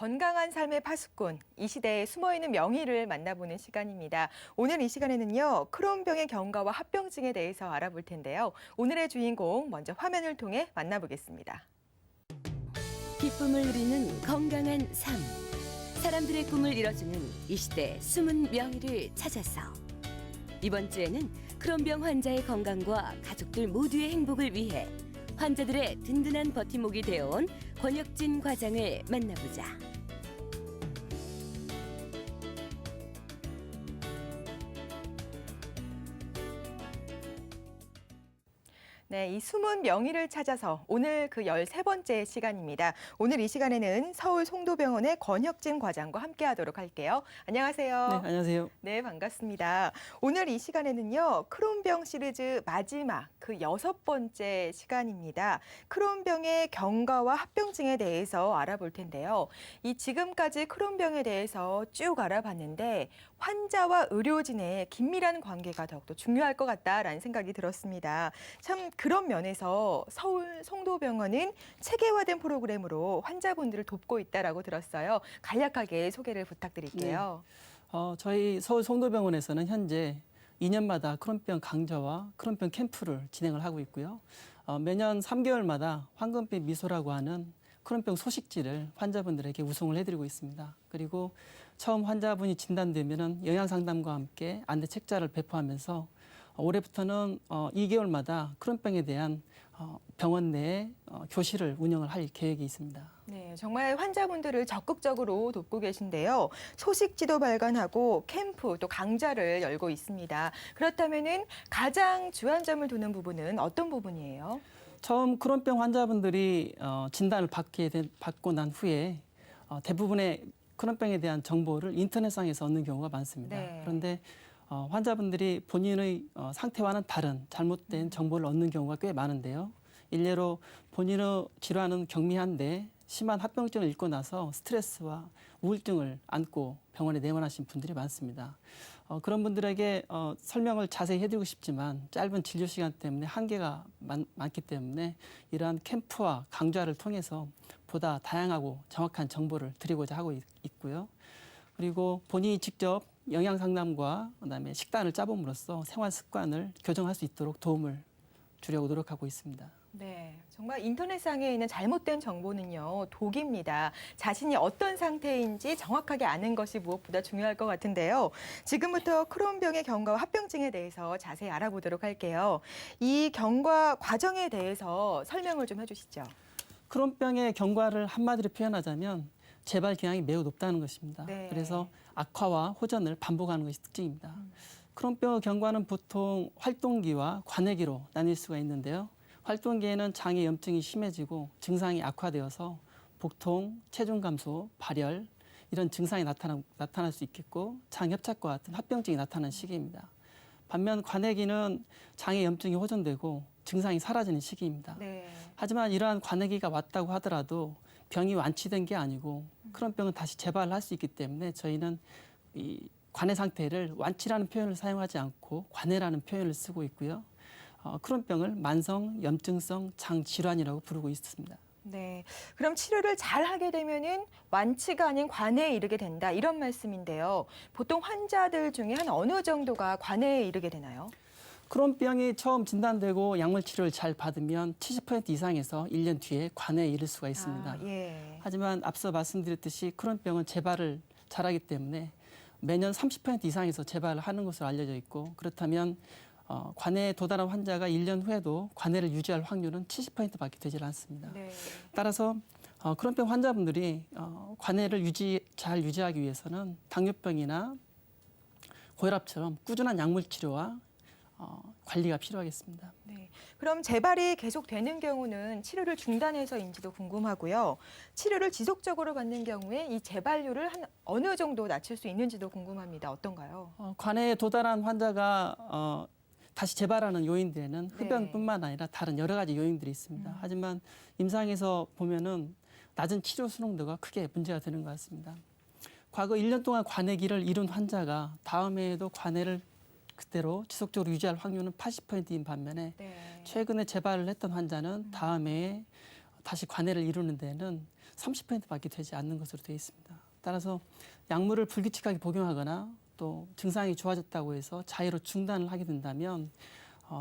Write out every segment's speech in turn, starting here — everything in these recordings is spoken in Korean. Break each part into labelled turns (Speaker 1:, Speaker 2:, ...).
Speaker 1: 건강한 삶의 파수꾼, 이 시대에 숨어있는 명의를 만나보는 시간입니다. 오늘 이 시간에는요, 크론병의 경과와 합병증에 대해서 알아볼 텐데요. 오늘의 주인공 먼저 화면을 통해 만나보겠습니다.
Speaker 2: 기쁨을 누리는 건강한 삶. 사람들의 꿈을 이뤄주는 이 시대 숨은 명의를 찾아서. 이번 주에는 크론병 환자의 건강과 가족들 모두의 행복을 위해 환자들의 든든한 버팀목이 되어온 권혁진 과장을 만나보자.
Speaker 1: 네, 이 숨은 명의를 찾아서 오늘 그 13번째 시간입니다. 오늘 이 시간에는 서울 송도병원의 권혁진 과장과 함께하도록 할게요. 안녕하세요.
Speaker 3: 네, 안녕하세요.
Speaker 1: 네, 반갑습니다. 오늘 이 시간에는요, 크론병 시리즈 마지막 그 6번째 시간입니다. 크론병의 경과와 합병증에 대해서 알아볼 텐데요. 이 지금까지 크론병에 대해서 쭉 알아봤는데 환자와 의료진의 긴밀한 관계가 더욱더 중요할 것 같다라는 생각이 들었습니다. 참 그런 면에서 서울 송도병원은 체계화된 프로그램으로 환자분들을 돕고 있다라고 들었어요. 간략하게 소개를 부탁드릴게요.
Speaker 3: 저희 서울 송도병원에서는 현재 2년마다 크론병 강좌와 크론병 캠프를 진행을 하고 있고요. 매년 3개월마다 황금빛 미소라고 하는 크론병 소식지를 환자분들에게 우송을 해드리고 있습니다. 그리고 처음 환자분이 진단되면 영양상담과 함께 안내 책자를 배포하면서 올해부터는 2개월마다 크론병에 대한 병원 내에 교실을 운영을 할 계획이 있습니다.
Speaker 1: 네, 정말 환자분들을 적극적으로 돕고 계신데요. 소식지도 발간하고 캠프 또 강좌를 열고 있습니다. 그렇다면은 가장 주안점을 두는 부분은 어떤 부분이에요?
Speaker 3: 처음 크론병 환자분들이 진단을 받고 난 후에 대부분의 크론병에 대한 정보를 인터넷상에서 얻는 경우가 많습니다.
Speaker 1: 네.
Speaker 3: 그런데 환자분들이 본인의 상태와는 다른 잘못된 정보를 얻는 경우가 꽤 많은데요. 일례로 본인의 질환은 경미한데 심한 합병증을 잃고 나서 스트레스와 우울증을 안고 병원에 내원하신 분들이 많습니다. 그런 분들에게 설명을 자세히 해드리고 싶지만 짧은 진료 시간 때문에 한계가 많기 때문에 이러한 캠프와 강좌를 통해서 보다 다양하고 정확한 정보를 드리고자 하고 있고요. 그리고 본인이 직접 영양 상담과 그다음에 식단을 짜봄으로써 생활 습관을 교정할 수 있도록 도움을 주려고 노력하고 있습니다.
Speaker 1: 네, 정말 인터넷상에 있는 잘못된 정보는요, 독입니다. 자신이 어떤 상태인지 정확하게 아는 것이 무엇보다 중요할 것 같은데요. 지금부터 크론병의 경과와 합병증에 대해서 자세히 알아보도록 할게요. 이 경과 과정에 대해서 설명을 좀 해주시죠.
Speaker 3: 크론병의 경과를 한마디로 표현하자면 재발 경향이 매우 높다는 것입니다.
Speaker 1: 네.
Speaker 3: 그래서 악화와 호전을 반복하는 것이 특징입니다. 크론병의 경과는 보통 활동기와 관해기로 나뉠 수가 있는데요. 활동기에는 장의 염증이 심해지고 증상이 악화되어서 복통, 체중 감소, 발열 이런 증상이 나타날 수 있겠고 장협착과 같은 합병증이 나타나는 시기입니다. 반면 관해기는 장의 염증이 호전되고 증상이 사라지는 시기입니다.
Speaker 1: 네.
Speaker 3: 하지만 이러한 관해기가 왔다고 하더라도 병이 완치된 게 아니고 크론병은 다시 재발할 수 있기 때문에 저희는 이 관해 상태를 완치라는 표현을 사용하지 않고 관해라는 표현을 쓰고 있고요. 크론병을 만성 염증성 장 질환이라고 부르고 있습니다.
Speaker 1: 네, 그럼 치료를 잘 하게 되면은 완치가 아닌 관해에 이르게 된다 이런 말씀인데요. 보통 환자들 중에 한 어느 정도가 관해에 이르게 되나요?
Speaker 3: 크론병이 처음 진단되고 약물 치료를 잘 받으면 70% 이상에서 1년 뒤에 관해에 이를 수가 있습니다.
Speaker 1: 예.
Speaker 3: 하지만 앞서 말씀드렸듯이 크론병은 재발을 잘하기 때문에 매년 30% 이상에서 재발을 하는 것으로 알려져 있고 그렇다면 관해에 도달한 환자가 1년 후에도 관해를 유지할 확률은 70%밖에 되질 않습니다.
Speaker 1: 네.
Speaker 3: 따라서 크론병 환자분들이 관해를 잘 유지하기 위해서는 당뇨병이나 고혈압처럼 꾸준한 약물 치료와 관리가 필요하겠습니다.
Speaker 1: 네. 그럼 재발이 계속되는 경우는 치료를 중단해서인지도 궁금하고요. 치료를 지속적으로 받는 경우에 이 재발률을 한 어느 정도 낮출 수 있는지도 궁금합니다. 어떤가요?
Speaker 3: 관해에 도달한 환자가 다시 재발하는 요인들에는 흡연뿐만 아니라 다른 여러 가지 요인들이 있습니다. 하지만 임상에서 보면은 낮은 치료 수능도가 크게 문제가 되는 것 같습니다. 과거 1년 동안 관해기를 이룬 환자가 다음 해에도 관해를 그대로 지속적으로 유지할 확률은 80%인 반면에
Speaker 1: 네.
Speaker 3: 최근에 재발을 했던 환자는 다음 해에 다시 관해를 이루는 데는 30%밖에 되지 않는 것으로 되어 있습니다. 따라서 약물을 불규칙하게 복용하거나 또 증상이 좋아졌다고 해서 자의로 중단을 하게 된다면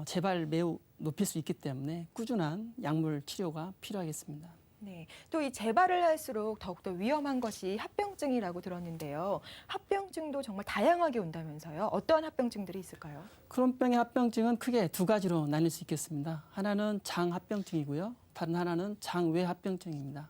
Speaker 3: 재발 매우 높일 수 있기 때문에 꾸준한 약물 치료가 필요하겠습니다.
Speaker 1: 네, 또 이 재발을 할수록 더욱더 위험한 것이 합병증이라고 들었는데요. 합병증도 정말 다양하게 온다면서요. 어떠한 합병증들이 있을까요?
Speaker 3: 크론병의 합병증은 크게 두 가지로 나뉠 수 있겠습니다. 하나는 장합병증이고요. 다른 하나는 장외합병증입니다.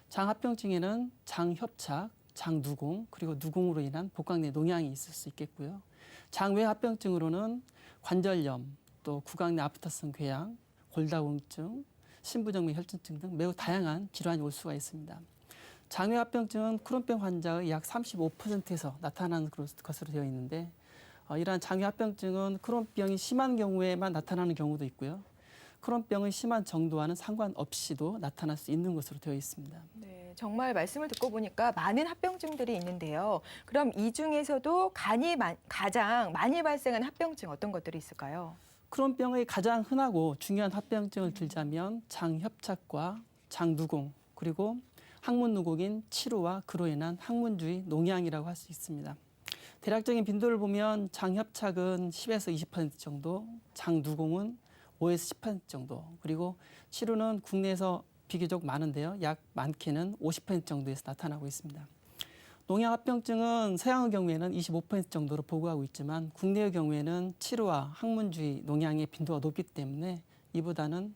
Speaker 3: 장합병증에는 장협착, 장누공, 그리고 누공으로 인한 복강 내 농양이 있을 수 있겠고요. 장외합병증으로는 관절염, 또 구강 내 아프타성 궤양, 골다공증, 신부정맥 혈전증 등 매우 다양한 질환이 올 수가 있습니다. 장외합병증은 크론병 환자의 약 35%에서 나타나는 것으로 되어 있는데 이러한 장외합병증은 크론병이 심한 경우에만 나타나는 경우도 있고요. 크론병의 심한 정도와는 상관없이도 나타날 수 있는 것으로 되어 있습니다.
Speaker 1: 네, 정말 말씀을 듣고 보니까 많은 합병증들이 있는데요. 그럼 이 중에서도 가장 많이 발생하는 합병증 어떤 것들이 있을까요?
Speaker 3: 크론병의 가장 흔하고 중요한 합병증을 들자면 장협착과 장누공, 그리고 항문누곡인 치루와 그로 인한 항문주의 농양이라고 할 수 있습니다. 대략적인 빈도를 보면 장협착은 10에서 20% 정도, 장누공은 5에서 10% 정도, 그리고 치루는 국내에서 비교적 많은데요. 약 많게는 50% 정도에서 나타나고 있습니다. 농양합병증은 서양의 경우에는 25% 정도로 보고하고 있지만 국내의 경우에는 치루와 항문주의 농양의 빈도가 높기 때문에 이보다는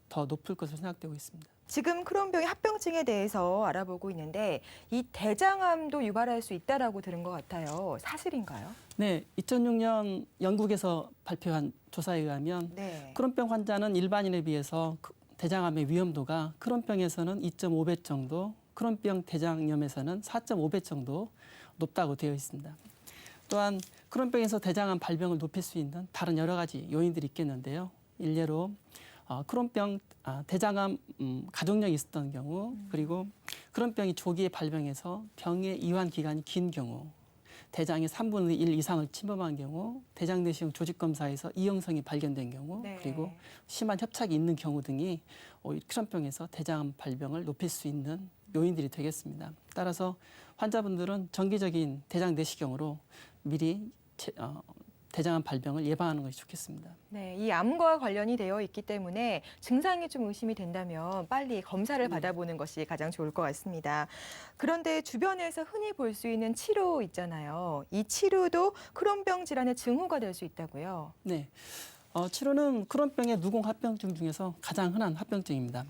Speaker 3: 더 높을 것으로 생각되고 있습니다.
Speaker 1: 지금 크론병의 합병증에 대해서 알아보고 있는데 이 대장암도 유발할 수 있다라고 들은 것 같아요. 사실인가요?
Speaker 3: 네, 2006년 영국에서 발표한 조사에 의하면
Speaker 1: 네.
Speaker 3: 크론병 환자는 일반인에 비해서 대장암의 위험도가 크론병에서는 2.5배 정도, 크론병 대장염에서는 4.5배 정도 높다고 되어 있습니다. 또한 크론병에서 대장암 발병을 높일 수 있는 다른 여러 가지 요인들이 있겠는데요. 일례로 크론병 대장암 가족력이 있었던 경우, 그리고 크론병이 조기에 발병해서 병의 이완 기간이 긴 경우, 대장의 3분의 1 이상을 침범한 경우, 대장 내시경 조직 검사에서 이형성이 발견된 경우,
Speaker 1: 네.
Speaker 3: 그리고 심한 협착이 있는 경우 등이 크론병에서 대장암 발병을 높일 수 있는 요인들이 되겠습니다. 따라서 환자분들은 정기적인 대장 내시경으로 미리 대장암 발병을 예방하는 것이 좋겠습니다.
Speaker 1: 네, 이 암과 관련이 되어 있기 때문에 증상이 좀 의심이 된다면 빨리 검사를 받아보는 것이 가장 좋을 것 같습니다. 그런데 주변에서 흔히 볼 수 있는 치료 있잖아요. 이 치료도 크론병 질환의 징후가 될 수 있다고요?
Speaker 3: 네, 치료는 크론병의 누공 합병증 중에서 가장 흔한 합병증입니다.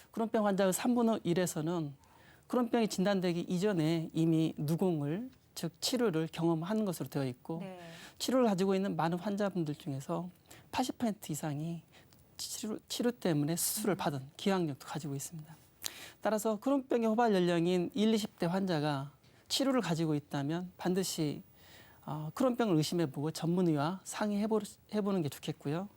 Speaker 3: 크론병 환자의 3분의 1에서는 크론병이 진단되기 이전에 이미 누공을, 즉 치료를 경험한 것으로 되어 있고
Speaker 1: 네.
Speaker 3: 치료를 가지고 있는 많은 환자분들 중에서 80% 이상이 치료 때문에 수술을 받은 기왕력도 가지고 있습니다. 따라서 크론병의 호발 연령인 20, 20대 환자가 치료를 가지고 있다면 반드시 크론병을 의심해보고 전문의와 상의해보는 게 좋겠고요.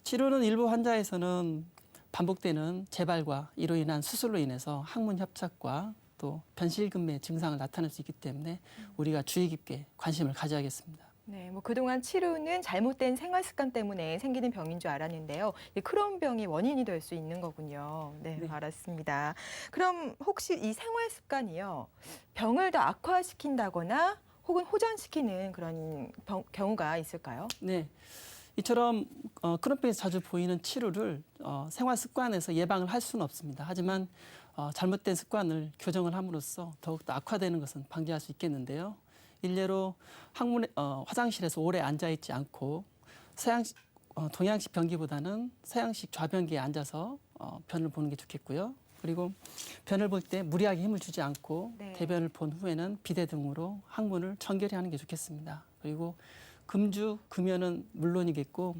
Speaker 3: 치료는 일부 환자에서는 반복되는 재발과 이로 인한 수술로 인해서 항문 협착과 또 변실금의 증상을 나타낼 수 있기 때문에 우리가 주의 깊게 관심을 가져야겠습니다.
Speaker 1: 네, 뭐 그동안 치료는 잘못된 생활 습관 때문에 생기는 병인 줄 알았는데요. 이 크론병이 원인이 될 수 있는 거군요. 네,
Speaker 3: 네.
Speaker 1: 알았습니다. 그럼 혹시 이 생활 습관이요, 병을 더 악화시킨다거나 혹은 호전시키는 그런 경우가 있을까요?
Speaker 3: 네, 이처럼 크론병에서 자주 보이는 치료를 생활 습관에서 예방을 할 수는 없습니다. 하지만 잘못된 습관을 교정을 함으로써 더욱더 악화되는 것은 방지할 수 있겠는데요. 일례로 화장실에서 오래 앉아있지 않고 동양식 변기보다는 서양식 좌변기에 앉아서 변을 보는 게 좋겠고요. 그리고 변을 볼 때 무리하게 힘을 주지 않고
Speaker 1: 네.
Speaker 3: 대변을 본 후에는 비데 등으로 항문을 청결히 하는 게 좋겠습니다. 그리고 금주, 금연은 물론이겠고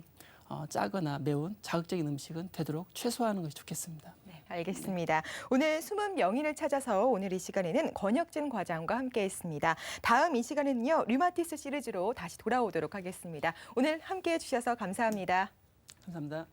Speaker 3: 짜거나 매운 자극적인 음식은 되도록 최소화하는 것이 좋겠습니다.
Speaker 1: 네, 알겠습니다. 오늘 숨은 명의를 찾아서 오늘 이 시간에는 권혁진 과장과 함께했습니다. 다음 이 시간에는요, 류마티스 시리즈로 다시 돌아오도록 하겠습니다. 오늘 함께해 주셔서 감사합니다.
Speaker 3: 감사합니다.